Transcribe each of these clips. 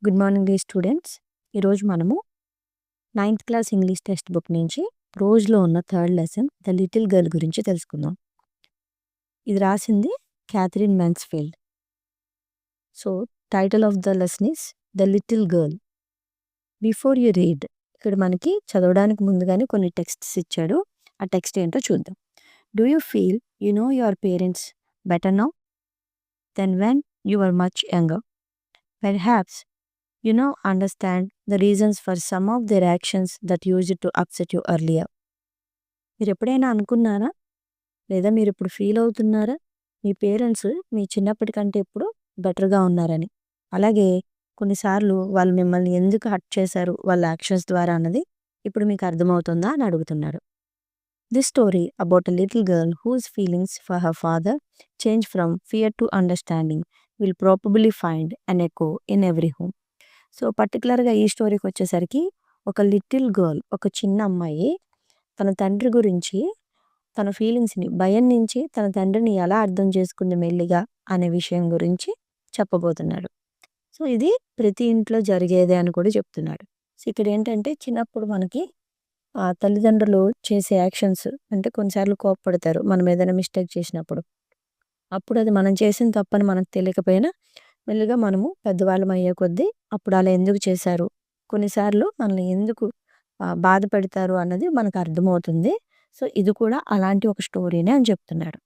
Good morning day students. ఈరోజు మనము 9th class English text book నుంచి రోజులో ఉన్న third lesson the little girl గురించి తెలుసుకుందాం. ఇది రాసింది Katherine Mansfield. So title of the lesson is the little girl. Before you read, ఇక్కడ మనకి చదవడానికి ముందుగానే కొన్ని టెక్స్ట్స్ ఇచ్చాడు. ఆ టెక్స్ట్ ఏంటో చూద్దాం. Do you feel you know your parents better now then when you are much younger? Perhaps you now understand the reasons for some of their actions that used to upset you earlier. మీరు ఎప్పుడైనా అనుకున్నారా, లేదా మీరు ఇప్పుడు feel అవుతున్నారా మీ parents మీ చిన్నప్పటికంటే ఇప్పుడు బెటర్గా ఉన్నారని? అలాగే కొన్నిసార్లు వాళ్ళు మిమ్మల్ని ఎందుకు హర్ట్ చేశారు వాళ్ళ యాక్షన్స్ ద్వారా అన్నది ఇప్పుడు మీకు అర్థమవుతుందా అని అడుగుతున్నాడు. This story about a little girl whose feelings for her father change from fear to understanding will probably find an echo in every home. So పర్టికులర్గా ఈ స్టోరీకి వచ్చేసరికి ఒక లిటిల్ గర్ల్, ఒక చిన్న అమ్మాయి తన తండ్రి గురించి తన ఫీలింగ్స్ని, భయం నుంచి తన తండ్రిని ఎలా అర్థం చేసుకుంది మెల్లిగా అనే విషయం గురించి చెప్పబోతున్నాడు. సో ఇది ప్రతి ఇంట్లో జరిగేదే అని కూడా చెప్తున్నాడు. సో ఇక్కడ ఏంటంటే చిన్నప్పుడు మనకి తల్లిదండ్రులు చేసే యాక్షన్స్ అంటే కొన్నిసార్లు కోప్పడతారు మనం ఏదైనా మిస్టేక్ చేసినప్పుడు. అప్పుడు అది మనం చేసిన తప్పని మనకు తెలియకపోయినా మెల్లిగా మనము పెద్దవాళ్ళం అయ్యే కొద్దీ అప్పుడు అలా ఎందుకు చేశారు, కొన్నిసార్లు మనల్ని ఎందుకు బాధపెడతారు అన్నది మనకు అర్థమవుతుంది. సో ఇది కూడా అలాంటి ఒక స్టోరీనే అని చెప్తున్నాడు.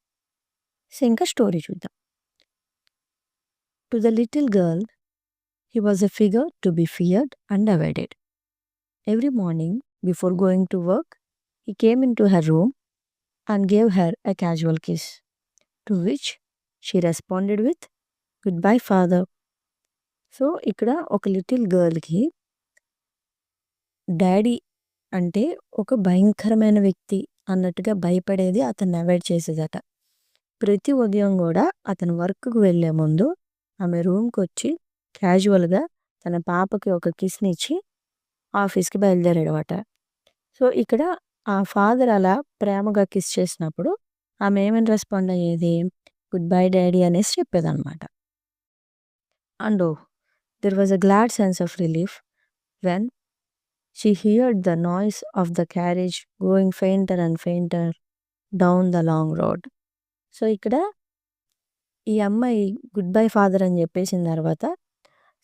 సో ఇంకా స్టోరీ చూద్దాం. To the little girl he was a figure to be feared and avoided. Every morning before going to work he came in to her room and gave her a casual kiss, to which she responded with good bye father. So ఇక్కడ ఒక little గర్ల్కి daddy అంటే ఒక భయంకరమైన వ్యక్తి అన్నట్టుగా భయపడేది, అతన్ని avoid చేసేదట. ప్రతి ఉదయం కూడా అతను వర్క్కు వెళ్ళే ముందు ఆమె రూమ్కి వచ్చి క్యాజువల్గా తన పాపకి ఒక కిస్ని ఇచ్చి ఆఫీస్కి బయలుదేరాడట. సో ఇక్కడ ఆ ఫాదర్ అలా ప్రేమగా కిస్ చేసినప్పుడు ఆమె ఏమని రెస్పాండ్ అయ్యేది, గుడ్ బై డాడీ అనేసి చెప్పేదన్నమాట. And oh, there was a glad sense of relief when she heard the noise of the carriage going fainter and fainter down the long road. So ఇక్కడ ఈ అమ్మాయి good bye father అని చెప్పేసిన తర్వాత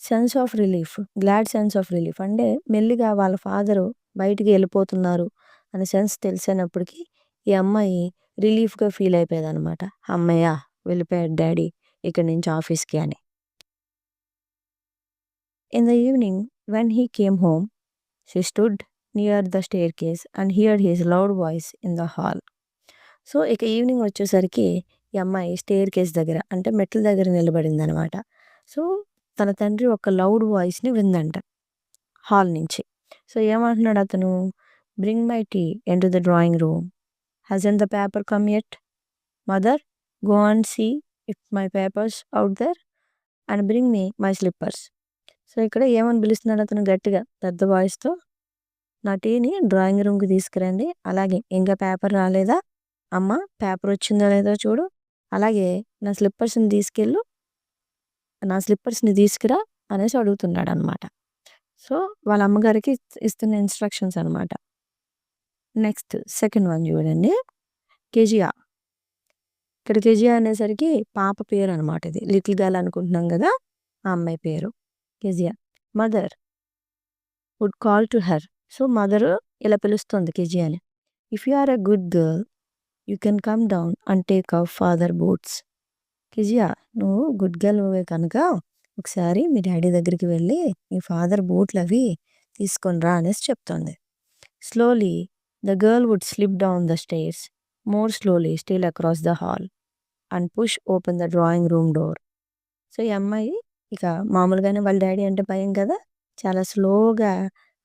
sense of relief, glad sense of relief అంటే మెల్లిగా వాళ్ళ father బయటికి వెళ్ళిపోతున్నారు అనే సెన్స్ తెలిసినప్పటికీ ఈ అమ్మాయి రిలీఫ్గా ఫీల్ అయిపోయేది అనమాట. అమ్మయ్య వెళ్ళిపోయాడు డాడీ ఇక్కడి నుంచి ఆఫీస్కి అని. In the evening, when he came home, she stood near the staircase and heard his loud voice in the hall. So ఇక ఈవినింగ్ వచ్చేసరికి ఈ అమ్మాయి స్టేర్ కేస్ దగ్గర అంటే మెట్ల దగ్గర నిలబడింది అనమాట. సో తన తండ్రి ఒక లౌడ్ వాయిస్ని విందంట హాల్ నుంచి. సో ఏమంటున్నాడు అతను, bring my tea into the drawing room, hasn't the paper come yet, mother go and see if my papers out there and bring me my slippers. So ఇక్కడ ఏమని పిలుస్తున్నాడు అతను గట్టిగా పెద్ద వాయిస్తో, నా టీని డ్రాయింగ్ రూమ్కి తీసుకురండి, అలాగే ఇంకా పేపర్ రాలేదా అమ్మ, పేపర్ వచ్చిందో లేదో చూడు, అలాగే నా స్లిప్పర్స్ని తీసుకురా అనేసి అడుగుతున్నాడు అనమాట. సో వాళ్ళ అమ్మగారికి ఇస్తున్న ఇన్స్ట్రక్షన్స్ అనమాట. నెక్స్ట్ సెకండ్ వన్ చూడండి, కెజియా. ఇక్కడ కెజియా అనేసరికి పాప పేరు అనమాట. ఇది లిటిల్ గర్ల్ అనుకుంటున్నాం కదా, ఆ అమ్మాయి పేరు Kezia. Mother would call to her. So mother ఇలా పిలుస్తుంది కెజియాని. If you are a good girl you can come down and take our father boots. Kezia, నువ్వు గుడ్ గర్ల్ నువ్వే కనుక ఒకసారి మీ డాడీ దగ్గరికి వెళ్ళి మీ ఫాదర్ బూట్లు అవి తీసుకొని రా అనేసి చెప్తుంది. Slowly the girl would slip down the stairs, more slowly still across the hall and push open the drawing room door. So ఈ అమ్మాయి ఇక మామూలుగానే వాళ్ళ డాడీ అంటే భయం కదా, చాలా స్లోగా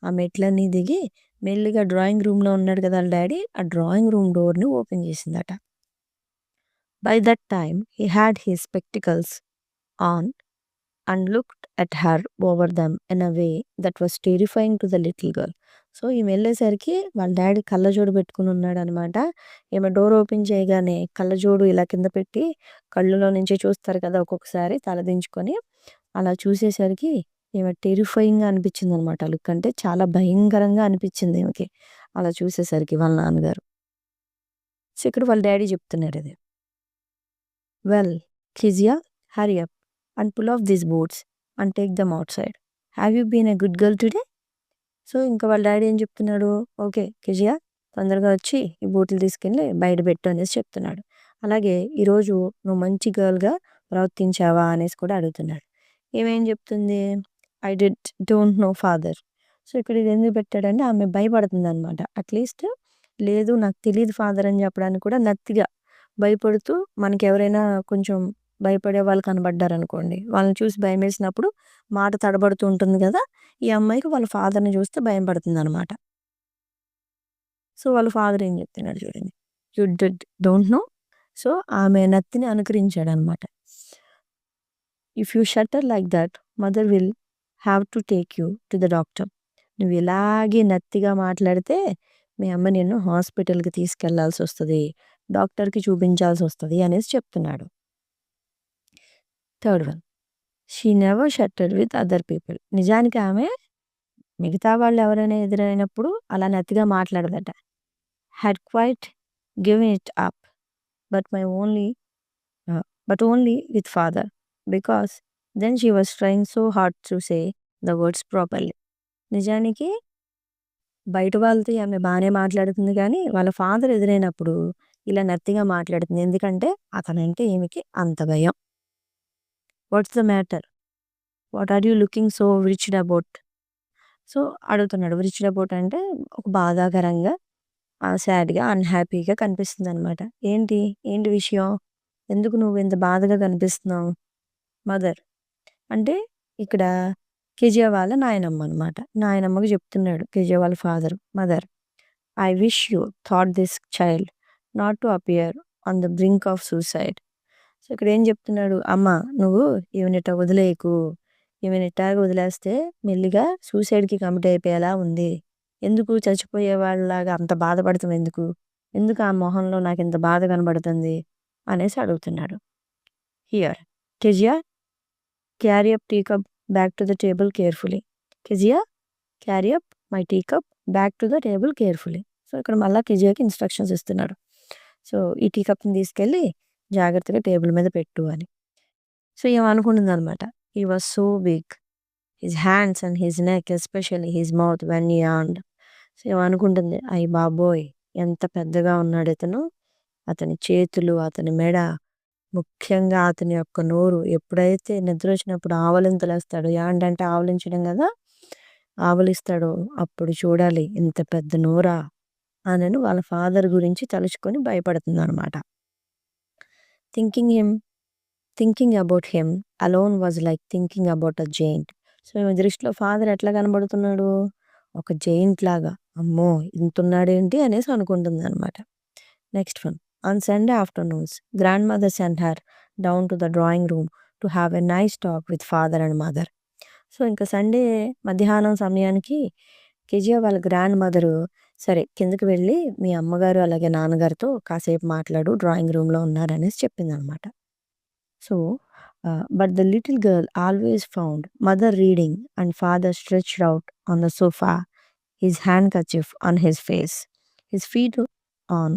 ఆ మెట్లన్నీ దిగి మెల్లిగా డ్రాయింగ్ రూమ్లో ఉన్నాడు కదా వాళ్ళ డాడీ, ఆ డ్రాయింగ్ రూమ్ డోర్ని ఓపెన్ చేసిందట. By that time he had he spectacles on and looked at her over them in a way that was terrifying to the little girl. So ఈమె వెళ్ళేసరికి వాళ్ళ డాడీ కళ్ళజోడు పెట్టుకుని ఉన్నాడు అనమాట. ఈమె డోర్ ఓపెన్ చేయగానే కళ్ళజోడు ఇలా కింద పెట్టి కళ్ళులో నుంచి చూస్తారు కదా ఒక్కొక్కసారి తలదించుకొని, అలా చూసేసరికి ఈమె టెరిఫయింగ్‌గా అనిపించిందనమాట. ఆ లుక్ అంటే చాలా భయంకరంగా అనిపించింది ఈమెకి. అలా చూసేసరికి వాళ్ళ నాన్నగారు. సో, ఇక్కడ వాళ్ళ డ్యాడీ చెప్తున్నారిది. "Well, Kezia, hurry up and pull off these boots and take them outside. Have you been a good girl today?" So, ఇంకా వాళ్ళ డ్యాడీ ఏం చెప్తున్నాడు, "ఓకే కిజియా, తొందరగా వచ్చి ఈ బూట్లు తీసుకెళ్ళి బయట పెట్టు" అనేసి చెప్తున్నాడు. అలాగే "ఈరోజు నువ్వు మంచి గర్ల్‌గా ప్రవర్తించావా?" అనేసి కూడా అడుగుతున్నాడు. ఈమేం చెప్తుంది, "I don't know father." So, ఇక్కడ ఇది ఎందుకు పెట్టాడంటే ఆమె భయపడుతుందనమాట. అట్‌లీస్ట్ లేదు నాకు తెలీదు ఫాదర్ అని చెప్పడానికి కూడా నత్తిగా భయపడుతూ మనకెవరైనా కొంచెం భయపడే వాళ్ళు కనపడ్డారనుకోండి, వాళ్ళని చూసి భయమేసినప్పుడు మాట తడబడుతూ ఉంటుంది గదా! ఈ అమ్మాయికి వాళ్ళ ఫాదర్‌ని చూస్తే భయం పడుతుందనమాట. సో, వాళ్ళ ఫాదర్ ఏం చెప్తున్నాడు చూడండి. "You don't know." సో, ఆమె నత్తిని అనుకరించాడనమాట. "If you stutter like that mother will have to take you to the doctor." నువ్వు ఇలాగే నత్తిగా మాట్లాడితే మీ అమ్మ నిన్ను హాస్పిటల్‌కి తీసుకెళ్లాల్సొస్తది. డాక్టర్‌కి చూపించాల్సొస్తది అనేసి చెప్తున్నాడు. Third one. She never stuttered with other people. నిజానికి ఆమె మిగతా వాళ్ళు ఎవరైనా ఎదురైనప్పుడు అలా నత్తిగా మాట్లాడదట. Had quite given it up but my only but only with father because then she was trying so hard to say the words properly. నిజానికి బయట వాళ్ళతో ఆమె బానే మాట్లాడుతుంది కానీ, వాళ్ళ ఫాదర్ ఎదురైనప్పుడు ఇలా నత్తిగా మాట్లాడుతుంది. ఎందుకంటే అతనంటే ఈమెకి అంత భయం. What's the matter? What are you looking so wretched about? So, అడుగుతున్నాడు. రిచ్డ్ అబౌట్ అంటే ఒక బాధాకరంగా, సాడ్‌గా, అన్‌హ్యాపీగా కనిపిస్తుందనమాట. ఏంటి? ఏంటి విషయం? ఎందుకు నువ్వు ఇంత బాధగా కనిపిస్తున్నావు? మదర్. అంటే ఇక్కడ కెజియా వాళ్ళ నాయనమ్మ అనమాట. నాయనమ్మకి చెప్తున్నాడు కెజియా వాళ్ళ father. Mother, I wish you thought this child not to appear on the brink of suicide. So, ఇక్కడ ఏం చెప్తున్నాడు, అమ్మ నువ్వు ఈమెనిట్ట వదిలేయకు. ఈమెనిట్టాగ వదిలేస్తే మెల్లిగా సూసైడ్‌కి కమిట్ అయిపోయేలా ఉంది. ఎందుకు చచ్చిపోయే వాళ్ళలాగా అంత బాధపడతావు ఎందుకు? ఎందుకు ఆ మొహంలో నాకింత బాధ కనబడుతుంది? అనేసి అడుగుతున్నాడు. Here Kezia, carry up tea cup back to the table carefully. Kezia, carry up my tea cup back to the table carefully. So, ఇక్కడ మళ్ళా కెజియాకి ఇన్‌స్ట్రక్షన్స్ ఇస్తున్నాడు. సో, ఈ టీ కప్‌ని తీసుకెళ్ళి జాగ్రత్తగా టేబుల్ మీద పెట్టు అని. సో, ఈమె అనుకుంటుందనమాట. He was so big. His hands and his neck especially his mouth when he yawned. So, ఈమె అనుకుంటుంది, అయ్య బాబోయ్! ఎంత పెద్దగా ఉన్నాడితను. అతని చేతులు, అతని మెడ, ముఖ్యంగా అతని యొక్క నోరు ఎప్పుడైతే నిద్రొచ్చినప్పుడు ఆవలింతలేస్తాడో, యాండ్ అంటే ఆవలించడం గదా! ఆవలిస్తాడో అప్పుడు చూడాలి ఇంత పెద్ద నోరా అనని వాళ్ళ ఫాదర్ గురించి తలుచుకొని భయపడుతుందనమాట. Thinking about him alone was like thinking about a giant. So, ఈమె దృష్టిలో ఫాదర్ ఎట్లా కనబడుతున్నాడు? ఒక జెయింట్ లాగా. అమ్మో! ఇంతున్నాడేంటి అనేసి అనుకుంటుందనమాట. Next one. On Sunday afternoons grand mother sent her down to the drawing room to have a nice talk with father and mother. So, ఇంకా సండే మధ్యాహ్నం సమయానికి కెజియా వాళ్ళ గ్రాండ్ మదరు, సరే కిందకి వెళ్ళి మీ అమ్మగారు అలాగే నాన్నగారితో కాసేపు మాట్లాడు, డ్రాయింగ్ రూమ్‌లో ఉన్నారనేసి చెప్పిందనమాట. So, but the little girl always found mother reading and father stretched out on the sofa, his handkerchief on his face, his feet on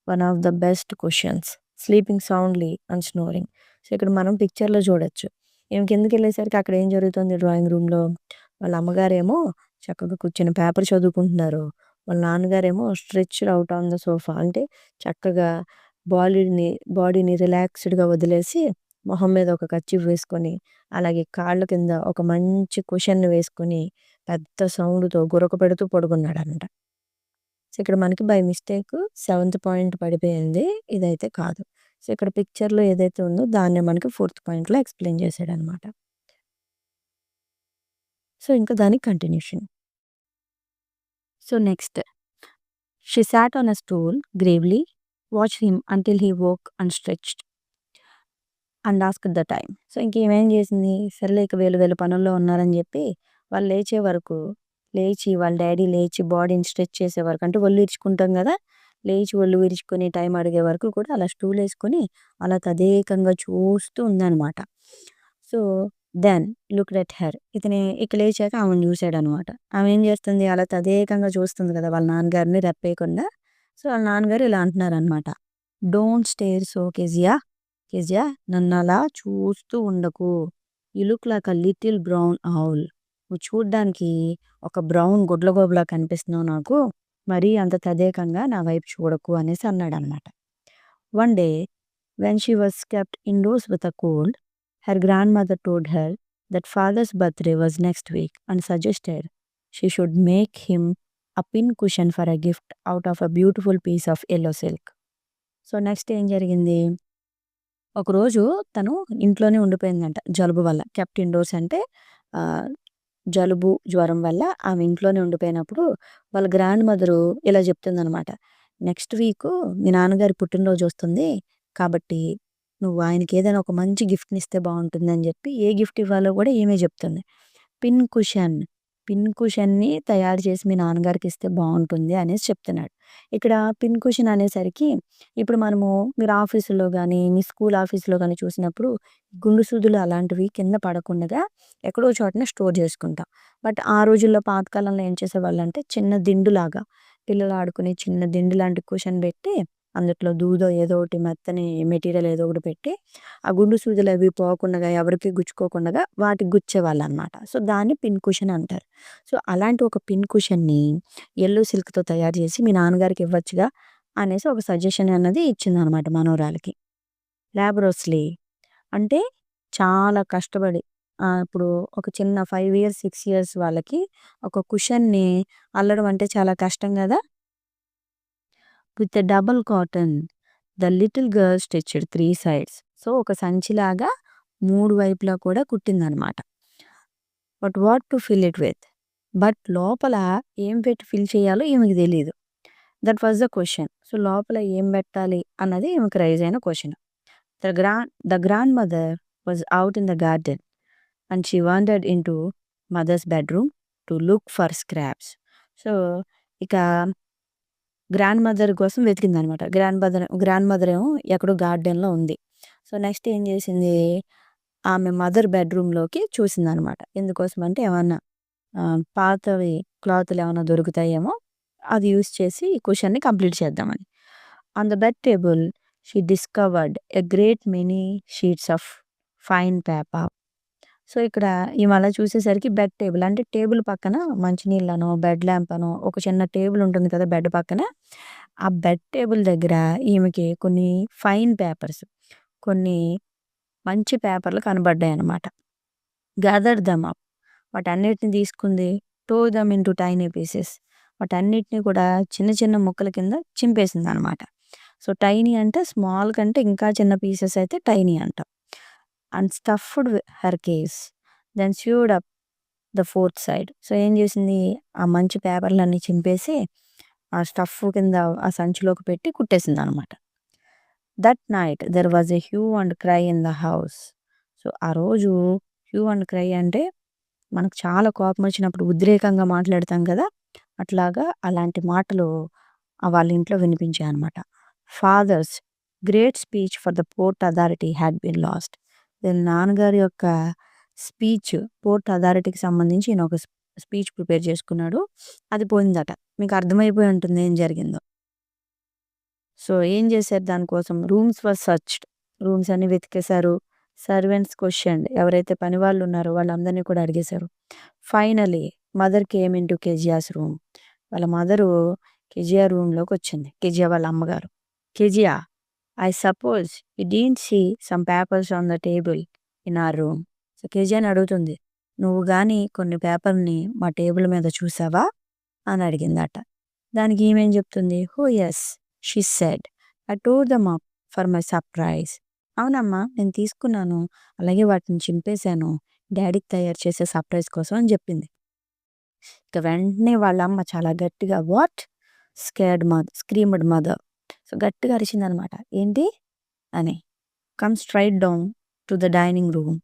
one of the best cushions, sleeping soundly and snoring. So, ఇక్కడ మనం పిక్చర్‌లో చూడొచ్చు. ఈమె కిందకెళ్ళేసరికి అక్కడ ఏం జరుగుతుంది drawing రూమ్‌లో, వాళ్ళ అమ్మగారేమో చక్కగా కూర్చొని పేపర్ చదువుకుంటున్నారు. వాళ్ళ నాన్నగారేమో stretched out on the sofa అంటే చక్కగా బాడీని బాడీని రిలాక్స్‌డ్‌గా వదిలేసి మొహం మీద ఒక కర్చీఫ్ వేసుకొని, అలాగే కాళ్ళ కింద ఒక మంచి కుషన్‌ని వేసుకొని, పెద్ద సౌండ్‌తో గురక పెడుతూ పడుకున్నాడంట. సో, ఇక్కడ మనకి బై మిస్టేక్ సెవెంత్ పాయింట్ పడిపోయింది. ఇదైతే కాదు. సో, ఇక్కడ పిక్చర్‌లో ఏదైతే ఉందో దాన్నే మనకి ఫోర్త్ పాయింట్‌లో ఎక్స్‌ప్లెయిన్ చేసాడనమాట. సో, ఇంకా దానికి continuation. So, next. She sat on a stool gravely, watched him until he woke and stretched and asked the time. So, ఇంకేమేం చేసింది, సర్లే ఇక వీళ్ళు వీళ్ళ పనుల్లో ఉన్నారని చెప్పి వాళ్ళు లేచే వరకు, లేచి వాళ్ళ డ్యాడీ లేచి బాడీని స్ట్రెచ్ చేసే వరకు, అంటే ఒళ్ళు ఇరుచుకుంటాం కదా! లేచి ఒళ్ళు విరుచుకొని టైం అడిగే వరకు కూడా అలా స్టూల్ వేసుకొని అలా తదేకంగా చూస్తూ ఉందనమాట. So, then looked at her. ఇక లేచాక ఆమెను చూసాడనమాట. ఆమె ఏం చేస్తుంది, అలా తదేకంగా చూస్తుంది కదా వాళ్ళ నాన్నగారిని రెప్పేయకుండా. సో, వాళ్ళ నాన్నగారు ఇలా అంటున్నారనమాట. Don't stare so Kezia. Kezia, నన్నలా చూస్తూ ఉండకు. You look like a little brown owl. నువ్వు చూడ్డానికి ఒక బ్రౌన్ గుడ్లగూబలా కనిపిస్తున్నావు నాకు. మరీ అంత తదేకంగా నా వైపు చూడకు అనేసి అన్నాడనమాట. One day when she was kept indoors with a cold, her grandmother told her that father's birthday was next week and suggested she should make him a pin cushion for a gift out of a beautiful piece of yellow silk. So next ఏం జరిగింది, ఒకరోజు తను ఇంట్లోనే ఉండిపోయిందంట జలుబు వల్ల. Kept indoors అంటే ఆ, జలుబు జ్వరం వల్ల ఆమె ఇంట్లోనే ఉండిపోయినప్పుడు వాళ్ళ గ్రాండ్ మదరు ఇలా చెప్తుందనమాట. నెక్స్ట్ వీక్ మీ నాన్నగారి పుట్టినరోజు వస్తుంది కాబట్టి నువ్వు ఆయనకి ఏదైనా ఒక మంచి గిఫ్ట్ని ఇస్తే బాగుంటుంది అని చెప్పి ఏ గిఫ్ట్ ఇవ్వాలో కూడా ఈమె చెప్తుంది. పిన్ కుషన్, పిన్ కుషన్ని తయారు చేసి మీ నాన్నగారికి ఇస్తే బాగుంటుంది అనేసి చెప్తున్నాడు. ఇక్కడ పిన్ కుషన్ అనేసరికి ఇప్పుడు మనము మీరు ఆఫీసులో కానీ మీ స్కూల్ ఆఫీసులో కానీ చూసినప్పుడు గుండు సూదులు అలాంటివి కింద పడకుండా ఎక్కడో చోటనే స్టోర్ చేసుకుంటాం. బట్ ఆ రోజుల్లో పాతకాలంలో ఏం చేసేవాళ్ళు అంటే చిన్న దిండులాగా పిల్లలు ఆడుకునే చిన్న దిండు లాంటి కుషన్ పెట్టి అందులో దూదో ఏదో ఒకటి మెత్తని మెటీరియల్ ఏదో ఒకటి పెట్టి ఆ గుండు సూదులు అవి పోకుండా ఎవరికి గుచ్చుకోకుండా వాటికి గుచ్చేవాళ్ళు అనమాట. సో దాన్ని పిన్ కుషన్ అంటారు. సో అలాంటి ఒక పిన్ కుషన్ని ఎల్లో సిల్క్తో తయారు చేసి మీ నాన్నగారికి ఇవ్వచ్చుగా అనేసి ఒక సజెషన్ అన్నది ఇచ్చిందనమాట మనోరాలకి. లాబ్రోస్లీ అంటే చాలా కష్టపడి ఇప్పుడు ఒక చిన్న 5 ఇయర్స్ 6 ఇయర్స్ వాళ్ళకి ఒక కుషన్ని అల్లడం అంటే చాలా కష్టం కదా. With a double cotton the little girl stitched 3 sides. So ఒక సంచిలాగా 3 వైపులా కూడా కుట్టిందనమాట. But what to fill it with, but లోపల ఏం పెట్టి ఫిల్ చేయాలో ఈమెకి తెలియదు. That was the question. So లోపల ఏం పెట్టాలి అన్నది ఈమెకి రైజ్ అయిన question. The grand mother was out in the garden and she wandered into mother's bedroom to look for scraps. So ఇక గ్రాండ్ మదర్ కోసం వెతికిందనమాట. గ్రాండ్ మదర్ ఏమో ఎక్కడో గార్డెన్లో ఉంది. సో నెక్స్ట్ ఏం చేసింది, ఆమె మదర్ బెడ్రూమ్లోకి చూసిందనమాట. ఎందుకోసం అంటే ఏమన్నా పాతవి క్లాతులు ఏమైనా దొరుకుతాయేమో అది యూస్ చేసి ఈ క్వశ్చన్ని కంప్లీట్ చేద్దామని. On the bed table she discovered a great many sheets of fine paper. So ఇక్కడ ఈమె అలా చూసేసరికి బెడ్ టేబుల్ అంటే టేబుల్ పక్కన మంచినీళ్ళనో బెడ్ ల్యాంప్ అనో ఒక చిన్న టేబుల్ ఉంటుంది కదా బెడ్ పక్కన. ఆ బెడ్ టేబుల్ దగ్గర ఈమెకి కొన్ని ఫైన్ పేపర్స్, కొన్ని మంచి పేపర్లు కనబడ్డాయి అన్నమాట. గ్యాదర్ దమ్ అప్, వాటన్నిటిని తీసుకుంది. Tore them into tiny pieces, వాటన్నిటిని కూడా చిన్న చిన్న ముక్కల కింద చింపేసింది అనమాట. సో టైనీ అంటే స్మాల్ కంటే ఇంకా చిన్న పీసెస్ అయితే టైనీ అంటాం. And stuffed her case, then sewed up the fourth side. So ఏం చేసింది, ఆ మంచి పేపర్లన్నీ చింపేసి ఆ స్టఫ్ కింద ఆ సంచిలోకి పెట్టి కుట్టేసింది అనమాట. That night there was a hue and cry in the house. So ఆ రోజు హ్యూ అండ్ క్రై అంటే మనకు చాలా కోపం వచ్చినప్పుడు ఉద్రేకంగా మాట్లాడతాం కదా, అట్లాగా అలాంటి మాటలు వాళ్ళ ఇంట్లో వినిపించాయి అనమాట. Father's great speech for the port authority had been lost. వీళ్ళ నాన్నగారి యొక్క స్పీచ్ పోర్ట్ అథారిటీకి సంబంధించి ఈయన ఒక స్పీచ్ ప్రిపేర్ చేసుకున్నాడు, అది పోయిందట. మీకు అర్థమైపోయి ఉంటుంది ఏం జరిగిందో. సో ఏం చేశారు దానికోసం, రూమ్స్ వర్ సర్చ్డ్, రూమ్స్ అన్ని వెతికేశారు. సర్వెంట్స్ క్వశ్చన్, ఎవరైతే పని వాళ్ళు ఉన్నారో వాళ్ళందరినీ కూడా అడిగేశారు. Finally mother came into Kezia's room. వాళ్ళ మదరు కెజియా రూమ్లోకి వచ్చింది, కెజియా వాళ్ళ అమ్మగారు. Kezia, I suppose you didn't see some papers on the table in our room. So కెజియాని అడుగుతుంది, నువ్వు కానీ కొన్ని పేపర్ని మా టేబుల్ మీద చూసావా అని అడిగిందట. దానికి ఈమెం చెప్తుంది, oh yes she said, I tore them up for my surprise. అవునమ్మా నేను తీసుకున్నాను, అలాగే వాటిని చింపేశాను డాడీకి తయారు చేసే సర్ప్రైజ్ కోసం అని చెప్పింది. ఇక వెంటనే వాళ్ళ అమ్మ చాలా గట్టిగా వాట్ స్క్రీమ్డ్ మదర్. సో గట్టిగా అరిచిందనమాట, ఏంటి అని. Come straight down to the dining room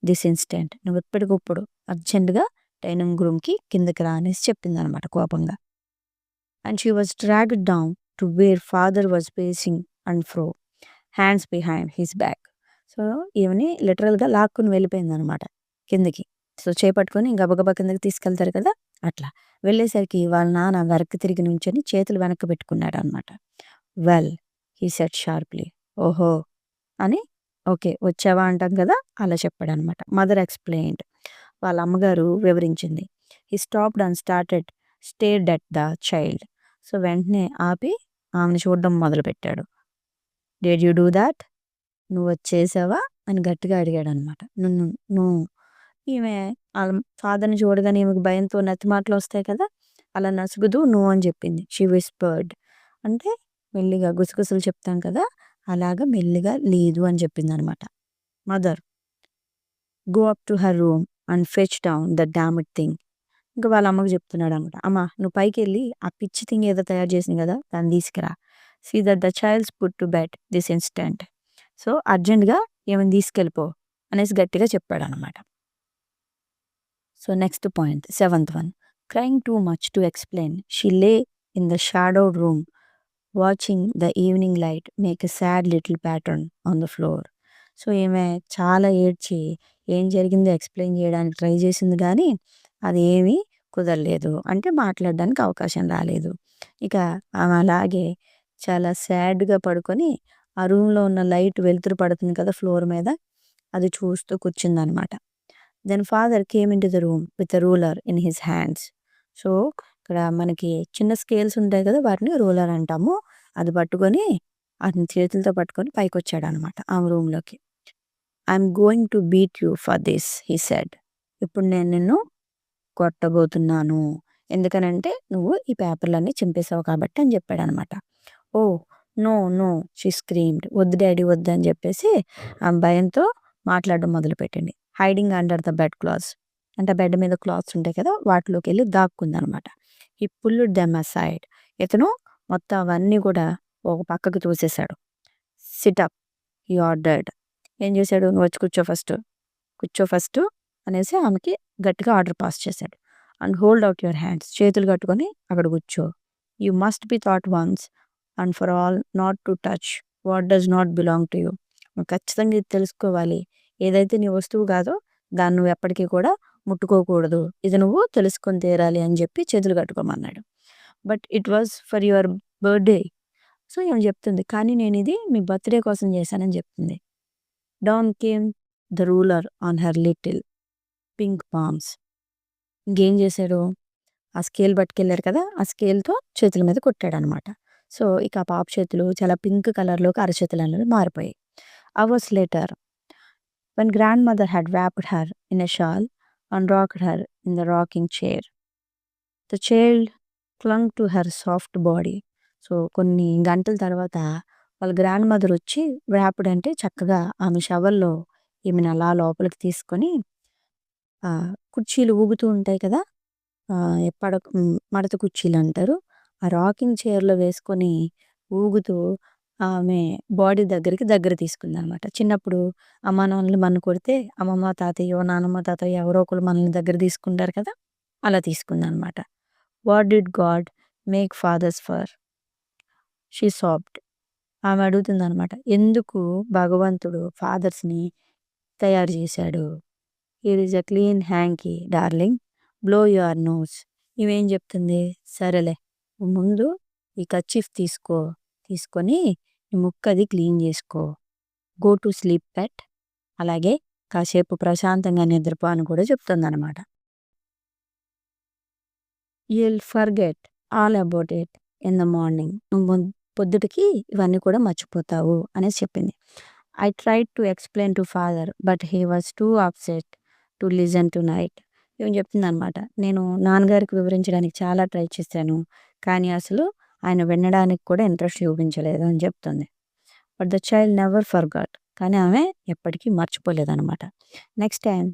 this instant. నువ్వు ఎప్పటికప్పుడు అర్జెంటుగా డైనింగ్ రూమ్కి కిందకి రా అనేసి చెప్పింది అనమాట కోపంగా. And she was dragged down to where father was pacing and fro, hands behind his back. So ఈమెని లిటరల్గా లాక్కుని వెళ్ళిపోయింది అనమాట. కిందకి. సో, చేపట్టుకొని గబగబా కిందకి తీసుకెళ్తారు కదా! అట్లా. వెళ్ళేసరికి వాళ్ళ నాన్న వెనక్కి తిరిగి నుంచొని చేతులు వెనక్కి పెట్టుకున్నాడనమాట. Well he said sharply. ఓహో! అని ఓకే. వచ్చావా అంటాం కదా! అలా చెప్పాడనమాట. Mother explained. వాళ్ళ అమ్మగారు వివరించింది. He stopped and stared at the child. So, వెంటనే ఆపి ఆమెను చూడడం మొదలుపెట్టాడు. Did you do that? నువ్వది చేశావా? అని గట్టిగా అడిగాడనమాట. నువ్వు ఈమె ఆళ్ళ ఫాదర్‌ని చూడగానే ఈమెకు భయంతో నత్తి మాటలొస్తాయి కదా! అలా నసుగుతూ నో అని చెప్పింది. She whispered. అంటే మెల్లిగా గుసగుసలు చెప్తాం కదా! అలాగా మెల్లిగా లేదు అని చెప్పిందనమాట. Mother go up to her room and fetch down the damned thing. ఇంక వాళ్ళ అమ్మకి చెప్తున్నాడనమాట. అమ్మ నువ్వు పైకెళ్ళి ఆ పిచ్చి థింగ్ ఏదో తయారు చేసింది కదా! దాన్ని తీసుకురా. See that the child's put to bed this instant. So, అర్జెంట్‌గా ఈమెను తీసుకెళ్ళిపో అనేసి గట్టిగా చెప్పాడనమాట. So, next point seventh one. Crying too much to explain. She lay in the shadowed room watching the evening light make a sad little pattern on the floor. So, ఈమె చాలా ఏడ్చి ఏం జరిగిందో ఎక్స్‌ప్లెయిన్ చేయడానికి ట్రై చేసింది గానీ, అది ఏమీ కుదరలేదు. అంటే మాట్లాడడానికి అవకాశం రాలేదు. ఇక ఆమె అలాగే చాలా సాడ్‌గా పడుకొని, ఆ రూమ్‌లో ఉన్న లైట్ వెలుతురు పడుతుంది కదా ఫ్లోర్ మీద, అది చూస్తూ కూర్చుందనమాట. Then father came into the room with a ruler in his hands. So, ఇక్కడ మనకి చిన్న స్కేల్స్ ఉంటాయి కదా! వాటిని రూలర్ అంటాము. అది పట్టుకొని ఆటిని చేతులతో పట్టుకొని పైకొచ్చాడనమాట ఆమె రూమ్‌లోకి. I'm going to beat you for this he said. ఇప్పుడు నేను నిన్ను కొట్టబోతున్నాను. ఎందుకనంటే నువ్వు ఈ పేపర్‌లన్నీ చింపేసావు కాబట్టి అని చెప్పాడనమాట. Oh! No, no she screamed. వద్దు డాడీ వద్దు అని చెప్పేసి ఆమె భయంతో మాట్లాడడం మొదలుపెట్టింది. Hiding under the bed clothes. అంటే బెడ్ మీద క్లాత్స్ ఉంటాయి కదా! వాటిలోకెళ్ళి దాక్కుందనమాట. He pulled them aside. ఇతను మొత్తం అవన్నీ కూడా ఒక పక్కకు తోసేసాడు. Sit up he ordered. ఏం చేశాడు? నువ్వు వచ్చి కూర్చో ఫస్టు అనేసి ఆమెకి గట్టిగా ఆర్డర్ పాస్ చేశాడు. And hold out your hands. చేతులు కట్టుకొని అక్కడ కూర్చో. You must B thought once and for all not to touch what does not belong to you. నువ్వు ఖచ్చితంగా ఇది తెలుసుకోవాలి. ఏదైతే నీ వస్తువు కాదో దాన్ని నువ్వు ఎప్పటికీ కూడా ముట్టుకోకూడదు. ఇది నువ్వు తెలుసుకొని తీరాలి అని చెప్పి చేతులు కట్టుకోమన్నాడు. But it was for your birthday. So, ఈమె చెప్తుంది. కానీ నేనిది మీ బర్త్‌డే కోసం చేశానని చెప్తుంది. Down came the ruler on her little pink palms. ఇంకేం చేశాడు? ఆ స్కేల్ పట్టుకెళ్లారు కదా! ఆ స్కేల్‌తో చేతుల మీద కొట్టాడనమాట. సో, ఇక ఆ పాప చేతులు చాలా పింక్ కలర్‌లోకి అరచేతులనేవి మారిపోయాయి. Hours later when grand mother had wrapped her in a shawl and rocked her in the rocking chair. The child clung to her soft body. So, కొన్ని గంటల తర్వాత వాళ్ళ గ్రాండ్ మదర్ వచ్చి వ్రాప్డ్ అంటే చక్కగా ఆమె షవల్‌లో ఈమెను అలా లోపలికి తీసుకొని కుర్చీలు ఊగుతూ ఉంటాయి కదా! మడత కుర్చీలంటారు. ఆ రాకింగ్ చైర్‌లో వేసుకొని ఊగుతూ ఆమె బాడీ దగ్గర తీసుకుందనమాట. చిన్నప్పుడు అమ్మా, నాన్నలు మనల్ని కొడితే అమ్మమ్మ, తాతయ్యో, నానమ్మ, తాతయ్య ఎవరో ఒకళ్ళు మనల్ని దగ్గర తీసుకుంటారు కదా! అలా తీసుకుందనమాట. What did God make fathers for? She sobbed. ఆమె అడుగుతుందనమాట. ఎందుకు భగవంతుడు ఫాదర్స్‌ని తయారు చేశాడు? Here is a clean hanky darling. Blow your nose. ఈమేం చెప్తుంది? సరేలే ముందు ఈ కర్చీఫ్ తీసుకొని నీ ముక్కది క్లీన్ చేసుకో. Go to sleep pet. అలాగే కాసేపు ప్రశాంతంగా నిద్రపో అని కూడా చెప్తుందనమాట. You'll forget all about it in the morning. నువ్వు పొద్దుటికి ఇవన్నీ కూడా మర్చిపోతావు అనేసి చెప్పింది. I tried to explain to father but he was two upset to listen to night. ఈమె చెప్తుందనమాట. నేను నాన్నగారికి వివరించడానికి చాలా ట్రై చేశాను. కానీ అసలు ఆయన వినడానికి కూడా ఇంట్రెస్ట్ చూపించలేదు అని చెప్తుంది. But the child never forgot. కానీ ఆమె ఎప్పటికీ మర్చిపోలేదనమాట. Next time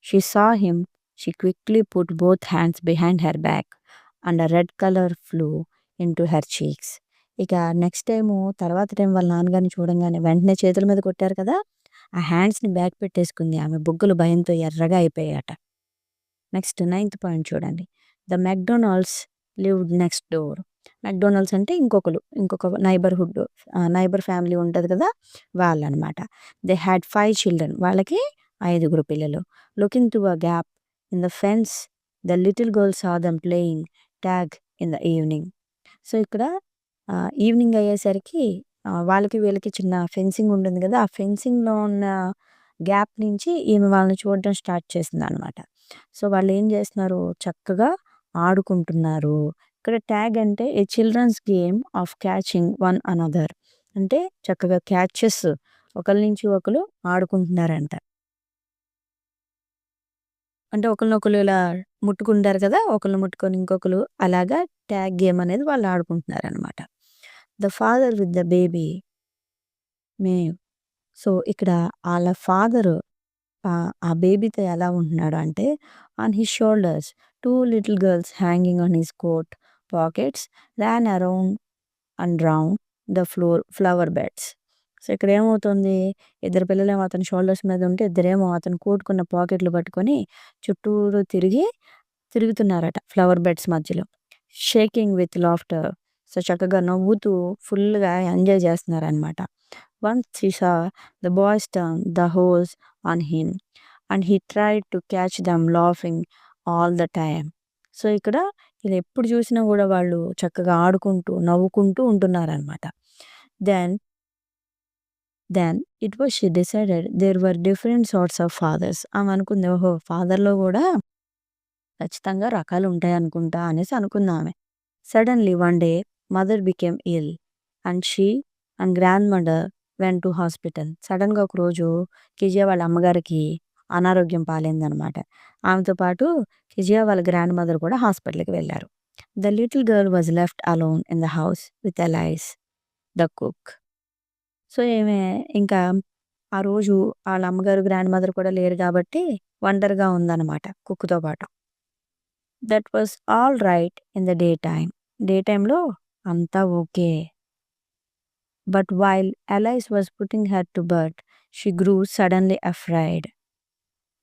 she saw him she quickly put both hands behind her back and a red colour flew into her cheeks. ఇక నెక్స్ట్ టైము తర్వాత టైం వాళ్ళ నాన్నగారిని చూడంగానే వెంటనే చేతుల మీద కొట్టారు కదా! ఆ హ్యాండ్స్‌ని బ్యాక్ పెట్టేసుకుంది. ఆమె బుగ్గలు భయంతో ఎర్రగా అయిపోయాయట. నెక్స్ట్ నైన్త్ పాయింట్ చూడండి. The McDonalds lived next door. McDonalds అంటే ఇంకొక నైబర్ ఫ్యామిలీ ఉంటది కదా! వాళ్ళనమాట. They had 5 children. వాళ్ళకి ఐదుగురు పిల్లలు. Looking through a gap in the fence the little girl saw them playing tag in the evening. So, ఇక్కడ ఈవినింగ్ అయ్యేసరికి వాళ్ళకి వీళ్ళకి చిన్న ఫెన్సింగ్ ఉంటుంది కదా! ఆ ఫెన్సింగ్‌లో ఉన్న గ్యాప్ నుంచి ఈమె వాళ్ళని చూడడం స్టార్ట్ చేసిందనమాట. సో, వాళ్ళేం చేస్తున్నారు, చక్కగా ఆడుకుంటున్నారు. ఇక్కడ ట్యాగ్ అంటే a children's game of catching one another. అంటే చక్కగా క్యాచెస్ ఒకళ్ళ నుంచి ఒకళ్ళు ఆడుకుంటున్నారంట. అంటే ఒకళ్ళనొకళ్ళు ఇలా ముట్టుకుంటారు కదా! ఒకళ్ళని ముట్టుకొని ఇంకొకళ్ళు అలాగా ట్యాగ్ గేమ్ అనేది వాళ్ళు ఆడుకుంటున్నారనమాట. The father with the baby మే సో, ఇక్కడ ఆళ్ళ ఫాదరు ఆ బేబీతో ఎలా ఉంటున్నాడు అంటే, on his shoulders 2 little girls hanging on his coat pockets ran around and round the flower beds. So, ఇక్కడ ఏమవుతుంది, ఇద్దరు పిల్లలేమో అతని షోల్డర్స్ మీద ఉంటే, ఇద్దరేమో అతను కోటుకున్న పాకెట్లు పట్టుకొని చుట్టూరు తిరుగుతున్నారట ఫ్లవర్ బెడ్స్ మధ్యలో. Shaking with laughter. సో, చక్కగా నవ్వుతూ ఫుల్‌గా ఎంజాయ్ చేస్తున్నారనమాట. Once he saw the boys turn the hose on him and he tried to catch them laughing all the time. So, ఇక్కడ ఇలా ఎప్పుడు చూసినా కూడా వాళ్ళు చక్కగా ఆడుకుంటూ, నవ్వుకుంటూ ఉంటున్నారనమాట. Then then it was she decided there were different sorts of fathers. ఆమె అనుకుంది, ఓహో! ఫాదర్‌లో కూడా ఖచ్చితంగా రకాలుంటాయనుకుంటా అనేసి అనుకుందామె. Suddenly one day mother became ill and she and grand mother went to hospital. సడెన్‌గా ఒకరోజు కిజియా వాళ్ళ అమ్మగారికి అనారోగ్యం పాలైందనమాట. ఆమెతో పాటు కిజియా వాళ్ళ గ్రాండ్ మదర్ కూడా హాస్పిటల్‌కి వెళ్లారు. The little girl was left alone in the house with allies the cook. So, ఈమె ఇంకా ఆ రోజు ఆళ్ళ అమ్మగారు, గ్రాండ్ మదర్ కూడా లేరు కాబట్టి ఒంటరిగా ఉందనమాట కుక్‌తో పాటు. That was all right in the day time. Day టైమ్‌లో అంతా okay. But while Alice was putting her to bed she grew suddenly afraid.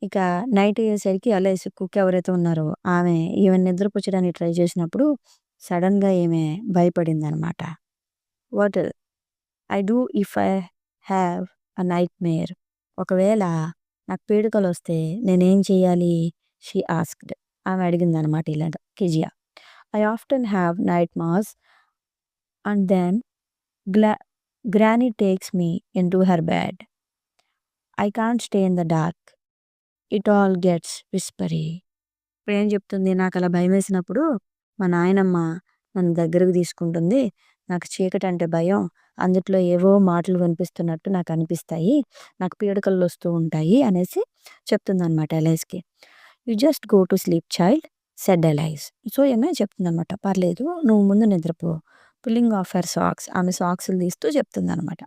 ఇక నైట్ అయ్యేసరికి ఎలైస్ కుక్ ఎవరైతే ఉన్నారో ఆమె ఈమెను నిద్రపుచ్చడానికి ట్రై చేసినప్పుడు సడెన్‌గా ఈమె భయపడిందనమాట. What I do if I have a nightmare. ఒకవేళ నాకు పీడకలొస్తే నేనేం చేయాలి? She asked. ఆమె అడిగిందనమాట ఇలాగ Kezia. I often have nightmares and then గ్లా granny takes me into her bed. I can't stay in the dark. It all gets whispery. ఇప్పుడేం చెప్తుంది, నాకలా భయమేసినప్పుడు మా నాయనమ్మ నన్ను దగ్గరకు తీసుకుంటుంది. నాకు చీకటంటే భయం. అందుట్లో ఏవో మాటలు వినిపిస్తున్నట్టు నాకనిపిస్తాయి. నాకు పీడకలొస్తూ ఉంటాయి అనేసి చెప్తుందనమాట ఎలైస్‌కి. You just go to sleep child said Alice. So, ఈమె చెప్తుందనమాట. పర్లేదు నువ్వు ముందు నిద్రపో. Pulling off her socks. ఆమె సాక్సులు తీస్తూ చెప్తుందనమాట.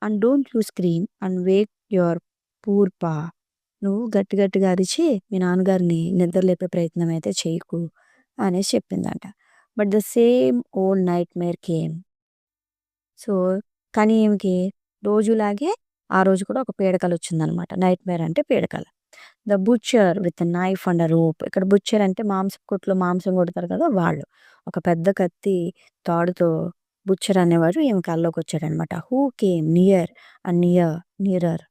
And don't you scream and wake your poor pa. నువ్వు గట్టి గట్టిగా అరిచి మీ నాన్నగారిని నిద్రలేపే ప్రయత్నం అయితే చేయకు అనేసి చెప్పిందంట. But the same old nightmare came. So, కానీ ఈమెకి రోజులాగే ఆ రోజు కూడా ఒక పీడకలొచ్చిందనమాట. నైట్‌మేర్ అంటే పీడకల. The butcher with a knife and a rope. ఇక్కడ బుచ్చర్ అంటే మాంసపు కొట్టులో మాంసం కొడతారు కదా! వాళ్ళు. ఒక పెద్ద కత్తి తాడుతో బుచ్చర్ అనేవాడు ఈమె కల్లోకొచ్చాడనమాట. Who came nearer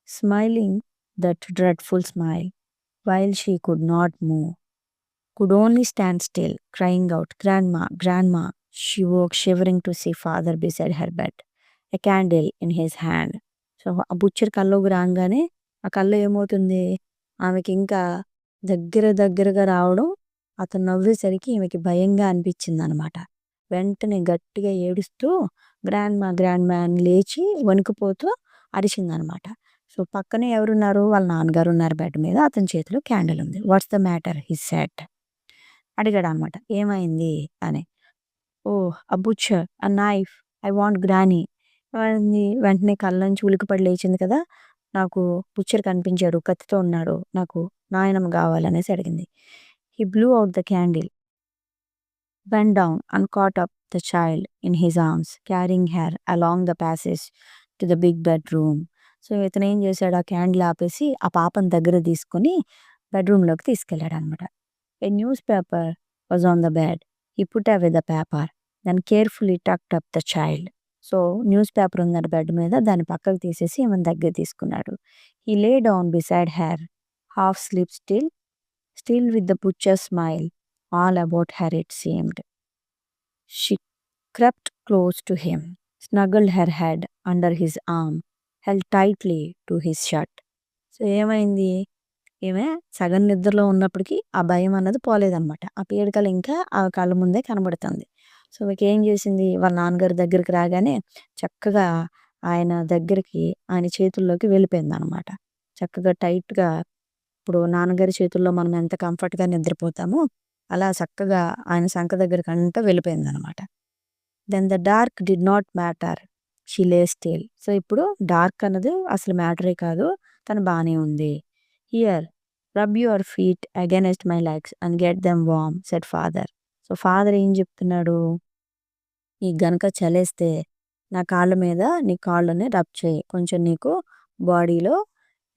smiling that dreadful smile while she could not move. Could only stand still, crying out, "Grandma, Grandma." She woke shivering to see father beside her bed, a candle in his hand. So, ఆ butcher కల్లోకి రాంగానే ఆ కల్లో ఏమవుతుంది, ఆమెకి ఇంకా దగ్గరగా రావడం, అతను నవ్వేసరికి ఈమెకి భయంగా అనిపించిందనమాట. వెంటనే గట్టిగా ఏడుస్తూ గ్రాండ్‌మా, గ్రాండ్‌మా అని లేచి వణికిపోతూ అరిచిందనమాట. సో, పక్కనే ఎవరున్నారు, వాళ్ళ నాన్నగారు ఉన్నారు బెడ్ మీద. అతని చేతిలో క్యాండిల్ ఉంది. What's the matter he said. అడిగాడనమాట. ఏమైంది అని. Oh! A butcher, a knife, I want granny. ఏమైంది, వెంటనే కళ్ళలోంచి ఉలికిపడి లేచింది కదా! నాకు బుచ్చర్ కనిపించాడు. కత్తితో ఉన్నాడు. నాకు నాయనమ్మ కావాలనేసి అడిగింది. He blew out the candle, bent down and caught up the child in his arms, carrying her along the passage to the big bedroom. So, ఇతనేం చేశాడు, ఆ క్యాండిల్ ఆపేసి ఆ పాపని దగ్గరకి తీసుకొని బెడ్‌రూమ్‌లోకి తీసుకెళ్ళాడనమాట. A newspaper was on the bed. He put away the paper, then carefully tucked up the child. So, newspaper ఉందంట బెడ్ మీద. దాన్ని పక్కకు తీసేసి ఈమెను దగ్గరికి తీసుకున్నాడు. He lay down beside her, half asleep still with the butcher's smile all about her it seemed. She crept close to him, snuggled her head under his arm, held tightly to his shirt. So, ఏమైంది? ఈమె సగం నిద్రలో ఉన్నప్పటికీ ఆ భయం అన్నది పోలేదనమాట. ఆ పీడకల ఇంకా ఆమె కళ్ళ ముందే కనబడుతుంది. సో, ఈమెకేం చేసింది? వాళ్ళ నాన్నగారి దగ్గరికి రాగానే చక్కగా ఆయన దగ్గరికి, ఆయన చేతుల్లోకి వెళ్ళిపోయిందనమాట. చక్కగా టైట్‌గా ఇప్పుడు నాన్నగారి చేతుల్లో మనం ఎంత కంఫర్ట్‌గా నిద్రపోతామో, అలా చక్కగా ఆయన సంక దగ్గరికంతా వెళ్ళిపోయిందనమాట. Then the dark did not matter. She lay still. So, ఇప్పుడు డార్క్ అన్నది అసలు మ్యాటరే కాదు. తను బానే ఉంది. Here, rub your feet against my legs and get them warm said father. So, father ఏం చెప్తున్నాడు? నీకు గనక చలేస్తే నా కాళ్ళ మీద నీ కాళ్ళని రబ్ చేయి. కొంచెం నీకు బాడీలో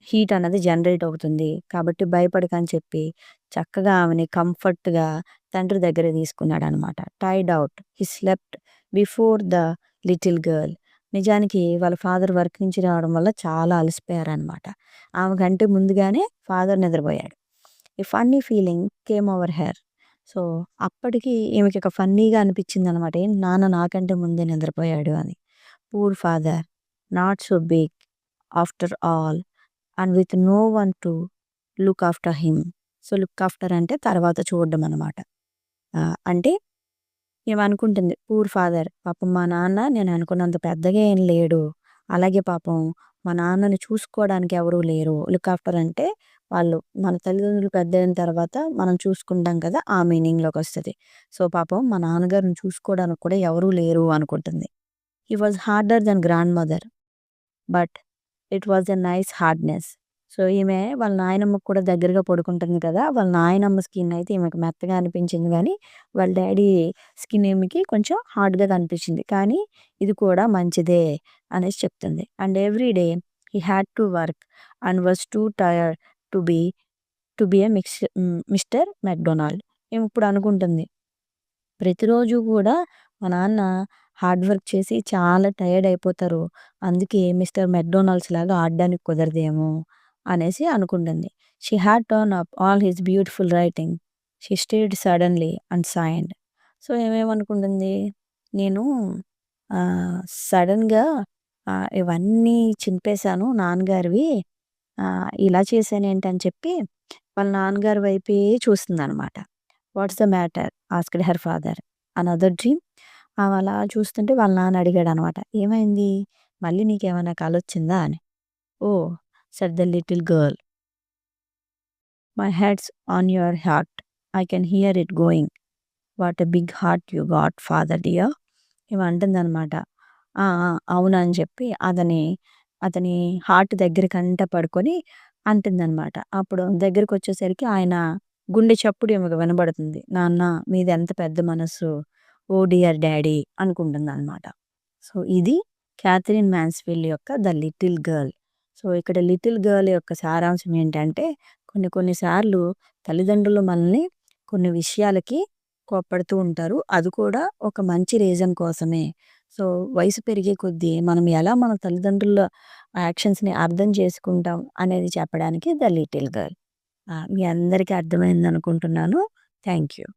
హీట్ అన్నది జనరేట్ అవుతుంది. కాబట్టి భయపడకని చెప్పి చక్కగా ఆమెని కంఫర్ట్‌గా తండ్రి దగ్గరికి తీసుకున్నాడనమాట. టైడ్ out. He slept before the little girl. నిజానికి వాళ్ళ ఫాదర్ వర్క్ నుంచి రావడం వల్ల చాలా అలసిపోయారనమాట. ఆమెకంటే ముందుగానే ఫాదర్ నిద్రపోయాడు. A funny feeling came over her. So, అప్పటికి ఈమెకి ఒక ఫన్నీగా అనిపించిందనమాట. ఏంటి నాన్న నాకంటే ముందే నిద్రపోయాడు అని. Poor father, not so big after all and with no one to look after him. So, look after అంటే తర్వాత చూడడం అనమాట. అంటే ఏమనుకుంటుంది, పూర్ ఫాదర్, పాపం మా నాన్న నేను అనుకున్నంత పెద్దగా ఏం లేడు. అలాగే పాపం మా నాన్నని చూసుకోవడానికి ఎవరూ లేరు. లుక్ ఆఫ్టర్ అంటే వాళ్ళు మన తల్లిదండ్రులు పెద్దయిన తర్వాత మనం చూసుకుంటాం కదా! ఆ మీనింగ్‌లోకొస్తది. సో, పాపం మా నాన్నగారిని చూసుకోవడానికి కూడా ఎవరూ లేరు అనుకుంటుంది. He was harder than grand mother. But it was a nice hardness. So, ఈమె వాళ్ళ నాయనమ్మకి కూడా దగ్గరగా పడుకుంటుంది కదా! వాళ్ళ నాయనమ్మ స్కిన్ అయితే ఈమెకు మెత్తగా అనిపించింది గానీ, వాళ్ళ డ్యాడీ స్కిన్ ఈమెకి కొంచెం హార్డ్‌గా కనిపించింది. కానీ ఇది కూడా మంచిదే అనేసి చెప్తుంది. And every day he had to work and was too tired to be a mister McDonald. ఈమె ఇప్పుడు అనుకుంటుంది, ప్రతిరోజు కూడా మా నాన్న హార్డ్ వర్క్ చేసి చాలా టైర్డ్ అయిపోతారు. అందుకే మిస్టర్ మెక్‌డొనాల్డ్స్ లాగా ఆడడానికి కుదరదేమో అనేసి అనుకుంటుంది. She had turn up all his beautiful writing. She stared suddenly and sighed. So, ఏమేమనుకుంటుంది? నేను సడెన్‌గా ఇవన్నీ చింపేశాను నాన్నగారివి. ఇలా చేశానేంటని చెప్పి వాళ్ళ నాన్నగారి వైపే చూస్తుందనమాట. What's the matter? Asked her father. Another dream? ఆమె అలా చూస్తుంటే వాళ్ళ నాన్న అడిగాడనమాట. ఏమైంది? మళ్ళీ నీకేమైనా కలొచ్చిందా అని. Oh! Said the little girl. My head's on your heart. I can hear it going. What a big heart you got father dear. ఈమె అంటుందనమాట. ఆ! ఆ! అవును అని చెప్పి అతని హార్ట్ దగ్గరకంట పడుకొని అంటుందనమాట. అప్పుడు దగ్గరకొచ్చేసరికి ఆయన గుండె చప్పుడు ఈమెకు వినబడుతుంది. నాన్న మీదెంత పెద్ద మనస్సు. ఓ డియర్ డాడీ అనుకుంటుందనమాట. సో, ఇది క్యాథరిన్ మాన్స్‌ఫీల్డ్ యొక్క 'ద లిటిల్ గర్ల్'. సో, ఇక్కడ 'లిటిల్ గర్ల్' యొక్క సారాంశం ఏంటంటే కొన్ని కొన్ని సార్లు తల్లిదండ్రులు మనల్ని కొన్ని విషయాలకి కోప్పడుతూ ఉంటారు. అది కూడా ఒక మంచి రీజన్ కోసమే. సో, వయసు పెరిగే కొద్దీ మనం ఎలా మన తల్లిదండ్రుల యాక్షన్స్‌ని అర్థం చేసుకుంటాం అనేది చెప్పడానికి 'ద లిటిల్ గర్ల్'. మీ అందరికీ అర్థమైందనుకుంటున్నాను. Thank you.